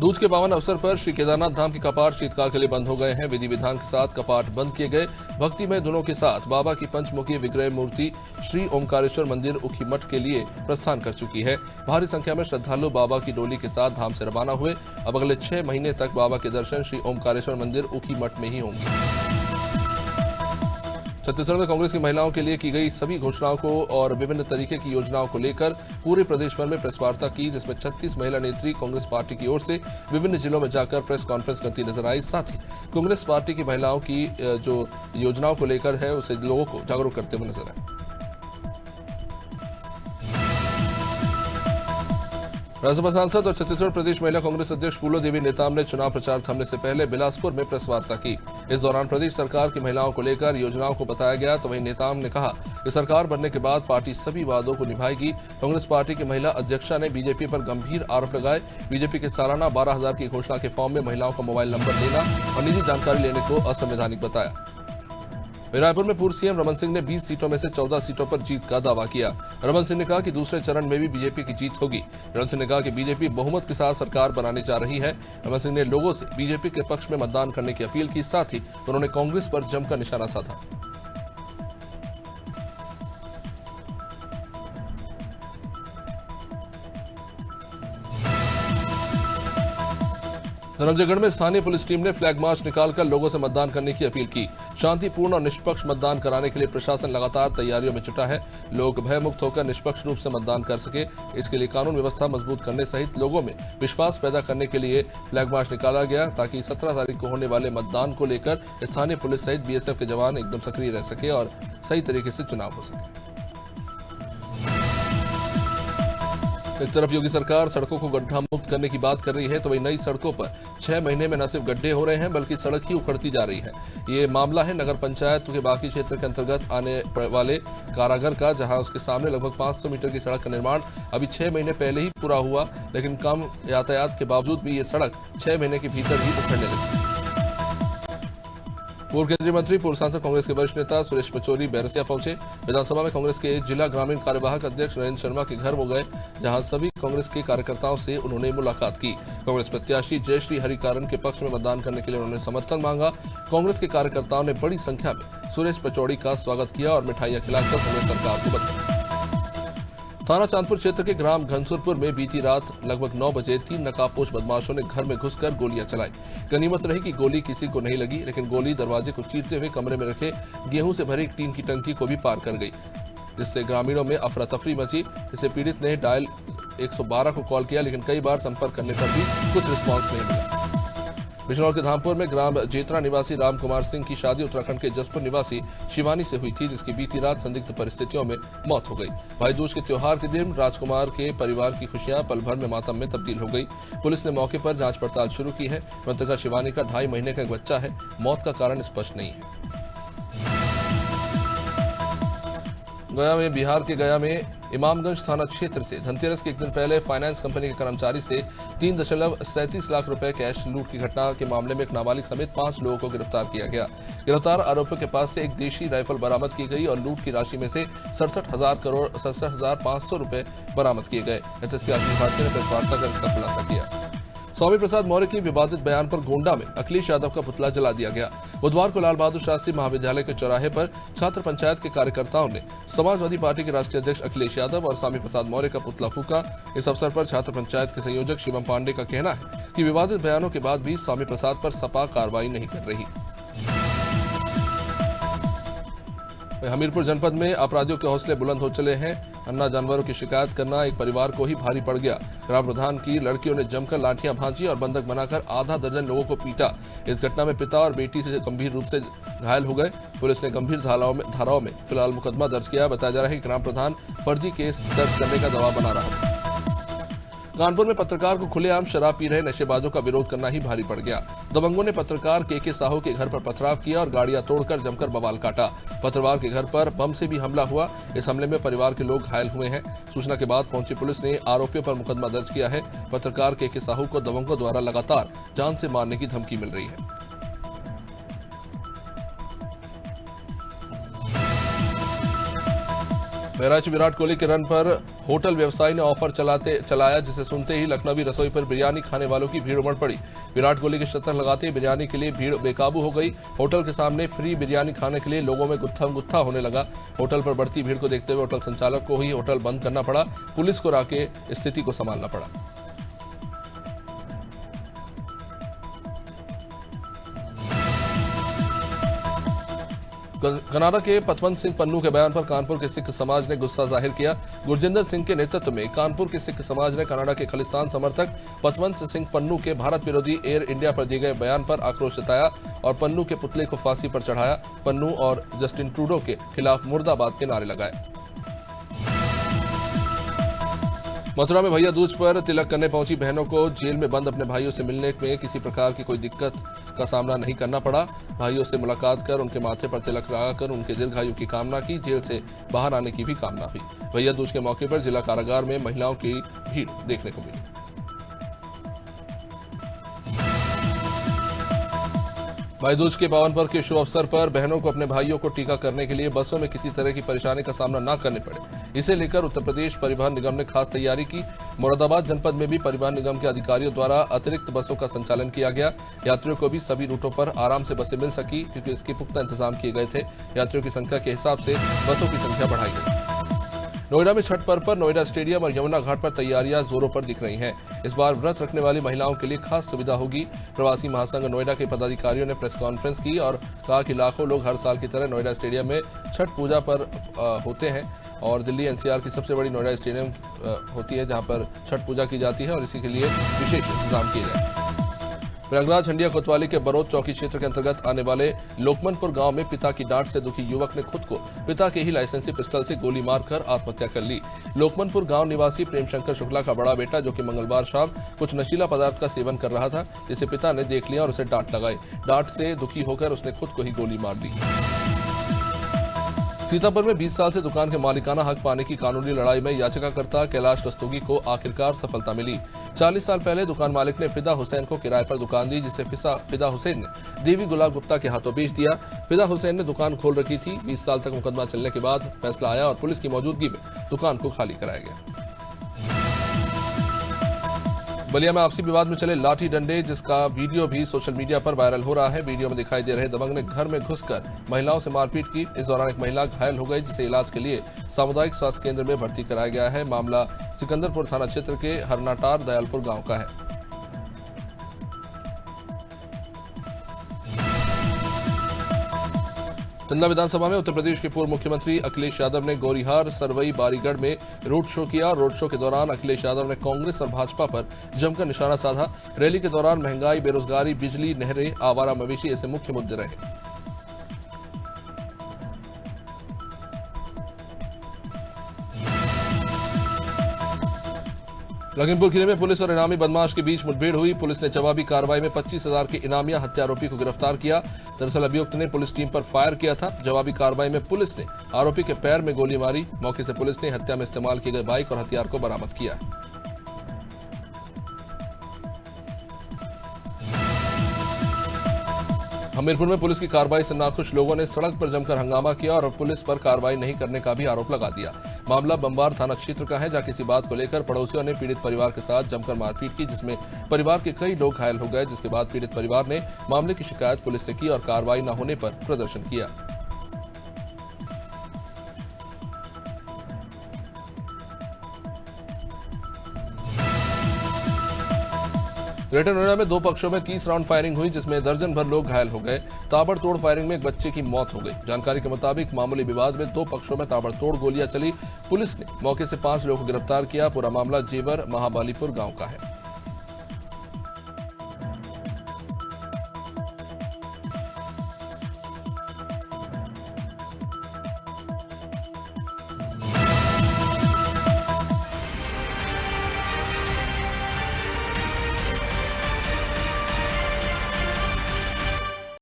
दूज के पावन अवसर पर श्री केदारनाथ धाम के कपाट शीतकाल के लिए बंद हो गए हैं। विधि विधान के साथ कपाट बंद किए गए। भक्तिमय धुनों के साथ बाबा की पंचमुखी विग्रह मूर्ति श्री ओमकारेश्वर मंदिर उखीमठ के लिए प्रस्थान कर चुकी है। भारी संख्या में श्रद्धालु बाबा की डोली के साथ धाम से रवाना हुए। अब अगले 6 महीने तक बाबा के दर्शन श्री ओमकारेश्वर मंदिर उखीमठ में ही होंगे। छत्तीसगढ़ में कांग्रेस की महिलाओं के लिए की गई सभी घोषणाओं को और विभिन्न तरीके की योजनाओं को लेकर पूरे प्रदेश भर में प्रेस वार्ता की, जिसमें 36 महिला नेत्री कांग्रेस पार्टी की ओर से विभिन्न जिलों में जाकर प्रेस कॉन्फ्रेंस करती नजर आई। साथ ही कांग्रेस पार्टी की महिलाओं की जो योजनाओं को लेकर है उसे लोगों को जागरूक करते हुए नजर आए। राज्यसभा सांसद और छत्तीसगढ़ प्रदेश महिला कांग्रेस अध्यक्ष फूलो देवी नेताम ने चुनाव प्रचार थमने से पहले बिलासपुर में प्रेस वार्ता की। इस दौरान प्रदेश सरकार की महिलाओं को लेकर योजनाओं को बताया गया, तो वहीं नेताम ने कहा कि सरकार बनने के बाद पार्टी सभी वादों को निभाएगी। कांग्रेस पार्टी की महिला अध्यक्षा ने बीजेपी पर गंभीर आरोप लगाए। बीजेपी के सालाना 12,000 की घोषणा के फॉर्म में महिलाओं का मोबाइल नंबर लेना और निजी जानकारी लेने को असंवैधानिक बताया। रायपुर में पूर्व सीएम रमन सिंह ने 20 सीटों में से 14 सीटों पर जीत का दावा किया। रमन सिंह ने कहा कि दूसरे चरण में भी बीजेपी की जीत होगी। रमन सिंह ने कहा कि बीजेपी बहुमत के साथ सरकार बनाने जा रही है। रमन सिंह ने लोगों से बीजेपी के पक्ष में मतदान करने की अपील की। साथ ही उन्होंने कांग्रेस पर जमकर निशाना साधा। धर्मजयगढ़ में स्थानीय पुलिस टीम ने फ्लैग मार्च निकालकर लोगों से मतदान करने की अपील की। शांतिपूर्ण और निष्पक्ष मतदान कराने के लिए प्रशासन लगातार तैयारियों में जुटा है। लोग भयमुक्त होकर निष्पक्ष रूप से मतदान कर सके, इसके लिए कानून व्यवस्था मजबूत करने सहित लोगों में विश्वास पैदा करने के लिए फ्लैग मार्च निकाला गया, ताकि 17 तारीख को होने वाले मतदान को लेकर स्थानीय पुलिस सहित बीएसएफ के जवान एकदम सक्रिय रह सके और सही तरीके से चुनाव हो सके। एक तरफ योगी सरकार सड़कों को गड्ढा मुक्त करने की बात कर रही है, तो वही नई सड़कों पर 6 महीने में न सिर्फ गड्ढे हो रहे हैं बल्कि सड़क ही उखड़ती जा रही है। ये मामला है नगर पंचायत के बाकी क्षेत्र के अंतर्गत आने वाले कारागर का, जहां उसके सामने लगभग 500 मीटर की सड़क का निर्माण अभी 6 महीने पहले ही पूरा हुआ, लेकिन कम यातायात के बावजूद भी ये सड़क 6 महीने के भीतर ही उखड़ने लगी। पूर्व केंद्रीय मंत्री पूर्व सांसद कांग्रेस के वरिष्ठ नेता सुरेश पचौरी बैरसिया पहुंचे। विधानसभा में कांग्रेस के जिला ग्रामीण कार्यवाहक अध्यक्ष नरेंद्र शर्मा के घर वो गए, जहां सभी कांग्रेस के कार्यकर्ताओं से उन्होंने मुलाकात की। कांग्रेस प्रत्याशी जयश्री हरिकारन के पक्ष में मतदान करने के लिए उन्होंने समर्थन मांगा। कांग्रेस के कार्यकर्ताओं ने बड़ी संख्या में सुरेश पचौरी का स्वागत किया और मिठाइयां खिलाकर कांग्रेस सरकार को बधाई। थाना चांदपुर क्षेत्र के ग्राम घनसुरपुर में बीती रात लगभग 9 बजे 3 नकाबपोश बदमाशों ने घर में घुसकर गोलियां चलाई। गनीमत रही कि गोली किसी को नहीं लगी, लेकिन गोली दरवाजे को चीरते हुए कमरे में रखे गेहूं से भरी एक टीन की टंकी को भी पार कर गई, जिससे ग्रामीणों में अफरा तफरी मची। इससे पीड़ित ने डायल 112 को कॉल किया, लेकिन कई बार संपर्क करने पर भी कुछ रिस्पॉन्स नहीं मिला। बिजनौर के धामपुर में ग्राम जेतरा निवासी राम कुमार सिंह की शादी उत्तराखंड के जसपुर निवासी शिवानी से हुई थी, जिसकी बीती रात संदिग्ध परिस्थितियों में मौत हो गई। भाई दूज के त्योहार के दिन राजकुमार के परिवार की खुशियां पल भर में मातम में तब्दील हो गई। पुलिस ने मौके पर जांच पड़ताल शुरू की है। मृतका शिवानी का 2.5 महीने का एक बच्चा है। मौत का कारण स्पष्ट नहीं है। गया में बिहार के गया में इमामगंज थाना क्षेत्र से धनतेरस के एक दिन पहले फाइनेंस कंपनी के कर्मचारी से 3.37 लाख रुपए कैश लूट की घटना के मामले में एक नाबालिग समेत 5 लोगों को गिरफ्तार किया गया। गिरफ्तार आरोपियों के पास से एक देशी राइफल बरामद की गई और लूट की राशि में से 67,500 रुपए बरामद किए गए। एसएसपी आशीष भारती ने प्रेस वार्ता कर इसका खुलासा किया। स्वामी प्रसाद मौर्य के विवादित बयान पर गोंडा में अखिलेश यादव का पुतला जला दिया गया। बुधवार को लाल बहादुर शास्त्री महाविद्यालय के चौराहे पर छात्र पंचायत के कार्यकर्ताओं ने समाजवादी पार्टी के राष्ट्रीय अध्यक्ष अखिलेश यादव और स्वामी प्रसाद मौर्य का पुतला फूका। इस अवसर पर छात्र पंचायत के संयोजक शिवम पांडे का कहना है कि विवादित बयानों के बाद भी स्वामी प्रसाद पर सपा कार्रवाई नहीं कर रही। हमीरपुर जनपद में अपराधियों के हौसले बुलंद हो चले हैं। अन्ना जानवरों की शिकायत करना एक परिवार को ही भारी पड़ गया। ग्राम प्रधान की लड़कियों ने जमकर लाठियां भांजी और बंधक बनाकर आधा दर्जन लोगों को पीटा। इस घटना में पिता और बेटी से गंभीर रूप से घायल हो गए। पुलिस ने गंभीर धाराओं में फिलहाल मुकदमा दर्ज किया। बताया जा रहा है कि ग्राम प्रधान फर्जी केस दर्ज करने का दबाव बना रहा था। कानपुर में पत्रकार को खुलेआम शराब पी रहे नशेबाजों का विरोध करना ही भारी पड़ गया। दबंगों ने पत्रकार के साहू के घर पर पथराव किया और गाड़ियां तोड़कर जमकर बवाल काटा। पत्रकार के घर पर बम से भी हमला हुआ। इस हमले में परिवार के लोग घायल हुए हैं। सूचना के बाद पहुंची पुलिस ने आरोपियों पर मुकदमा दर्ज किया है। पत्रकार के साहू को दबंगों द्वारा लगातार जान से मारने की धमकी मिल रही है। बहराइच विराट कोहली के रन पर होटल व्यवसायी ने ऑफर चलाया, जिसे सुनते ही लखनवी रसोई पर बिरयानी खाने वालों की भीड़ उमड़ पड़ी। विराट कोहली की शतक लगाते ही बिरयानी के लिए भीड़ बेकाबू हो गई। होटल के सामने फ्री बिरयानी खाने के लिए लोगों में गुत्थम गुत्था होने लगा। होटल पर बढ़ती भीड़ को देखते हुए होटल संचालक को ही होटल बंद करना पड़ा। पुलिस को आके स्थिति को संभालना पड़ा। कनाडा के पतवंत सिंह पन्नू के बयान पर कानपुर के सिख समाज ने गुस्सा जाहिर किया। गुरजिंदर सिंह के नेतृत्व में कानपुर के सिख समाज ने कनाडा के खलिस्तान समर्थक पतवंत सिंह पन्नू के भारत विरोधी एयर इंडिया पर दिए गए बयान पर आक्रोश जताया और पन्नू के पुतले को फांसी पर चढ़ाया। पन्नू और जस्टिन ट्रूडो के खिलाफ मुर्दाबाद के नारे लगाए। मथुरा में भैया दूज पर तिलक करने पहुंची बहनों को जेल में बंद अपने भाइयों से मिलने में किसी प्रकार की कोई दिक्कत का सामना नहीं करना पड़ा। भाइयों से मुलाकात कर उनके माथे पर तिलक लगाकर उनके दीर्घायु की कामना की। जेल से बाहर आने की भी कामना हुई। भैया दूज के मौके पर जिला कारागार में महिलाओं की भीड़ देखने को मिली। भाई दूज के पावन पर्व के शुभ अवसर पर बहनों को अपने भाइयों को टीका करने के लिए बसों में किसी तरह की परेशानी का सामना न करने पड़े, इसे लेकर उत्तर प्रदेश परिवहन निगम ने खास तैयारी की। मुरादाबाद जनपद में भी परिवहन निगम के अधिकारियों द्वारा अतिरिक्त बसों का संचालन किया गया। यात्रियों को भी सभी रूटों पर आराम से बसें मिल सकी, क्योंकि इसके पुख्ता इंतजाम किए गए थे। यात्रियों की संख्या के हिसाब से बसों की संख्या बढ़ाई गई। नोएडा में छठ पर्व पर नोएडा स्टेडियम और यमुना घाट पर तैयारियां जोरों पर दिख रही हैं। इस बार व्रत रखने वाली महिलाओं के लिए खास सुविधा होगी। प्रवासी महासंघ नोएडा के पदाधिकारियों ने प्रेस कॉन्फ्रेंस की और कहा कि लाखों लोग हर साल की तरह नोएडा स्टेडियम में छठ पूजा पर होते हैं और दिल्ली एनसीआर की सबसे बड़ी नोएडा स्टेडियम होती है, जहां पर छठ पूजा की जाती है और इसी के लिए विशेष इंतजाम किए गए। प्रयागराज हंडिया कोतवाली के बरौत चौकी क्षेत्र के अंतर्गत आने वाले लोकमनपुर गांव में पिता की डांट से दुखी युवक ने खुद को पिता के ही लाइसेंसी पिस्टल से गोली मारकर आत्महत्या कर ली। लोकमनपुर गांव निवासी प्रेमशंकर शुक्ला का बड़ा बेटा, जो कि मंगलवार शाम कुछ नशीला पदार्थ का सेवन कर रहा था, जिसे पिता ने देख लिया और उसे डांट लगाई। डांट से दुखी होकर उसने खुद को ही गोली मार दी। सीतापुर में 20 साल से दुकान के मालिकाना हक पाने की कानूनी लड़ाई में याचिकाकर्ता कैलाश रस्तोगी को आखिरकार सफलता मिली। 40 साल पहले दुकान मालिक ने फिदा हुसैन को किराए पर दुकान दी, जिसे फिदा हुसैन ने देवी गुलाब गुप्ता के हाथों बेच दिया। फिदा हुसैन ने दुकान खोल रखी थी। 20 साल तक मुकदमा चलने के बाद फैसला आया और पुलिस की मौजूदगी में दुकान को खाली कराया गया। बलिया में आपसी विवाद में चले लाठी डंडे, जिसका वीडियो भी सोशल मीडिया पर वायरल हो रहा है। वीडियो में दिखाई दे रहे दबंग ने घर में घुसकर महिलाओं से मारपीट की। इस दौरान एक महिला घायल हो गई, जिसे इलाज के लिए सामुदायिक स्वास्थ्य केंद्र में भर्ती कराया गया है। मामला सिकंदरपुर थाना क्षेत्र के हरनाटार दयालपुर गांव का है। चंदला विधानसभा में उत्तर प्रदेश के पूर्व मुख्यमंत्री अखिलेश यादव ने गोरीहार, सरवई, बारीगढ़ में रोड शो किया। रोड शो के दौरान अखिलेश यादव ने कांग्रेस और भाजपा पर जमकर निशाना साधा। रैली के दौरान महंगाई, बेरोजगारी, बिजली, नहरें, आवारा मवेशी ऐसे मुख्य मुद्दे रहे। लखीमपुर खीरी में पुलिस और इनामी बदमाश के बीच मुठभेड़ हुई। पुलिस ने जवाबी कार्रवाई में 25,000 के इनामिया हत्या आरोपी को गिरफ्तार किया। दरअसल अभियुक्त ने पुलिस टीम पर फायर किया था। जवाबी कार्रवाई में पुलिस ने आरोपी के पैर में गोली मारी। मौके से पुलिस ने हत्या में इस्तेमाल किए गए बाइक और हथियार को बरामद किया। हमीरपुर में पुलिस की कार्रवाई से नाखुश लोगों ने सड़क पर जमकर हंगामा किया और पुलिस पर कार्रवाई नहीं करने का भी आरोप लगा दिया। मामला बम्बार थाना क्षेत्र का है, जहां किसी बात को लेकर पड़ोसियों ने पीड़ित परिवार के साथ जमकर मारपीट की, जिसमें परिवार के कई लोग घायल हो गए। जिसके बाद पीड़ित परिवार ने मामले की शिकायत पुलिस से की और कार्रवाई न होने पर प्रदर्शन किया। ग्रेटर नोएडा में 2 पक्षों में 30 राउंड फायरिंग हुई, जिसमें दर्जन भर लोग घायल हो गए। ताबड़तोड़ फायरिंग में एक बच्चे की मौत हो गई। जानकारी के मुताबिक मामूली विवाद में 2 पक्षों में ताबड़तोड़ गोलियां चली। पुलिस ने मौके से 5 लोगों को गिरफ्तार किया। पूरा मामला जेवर महाबालीपुर गांव का है।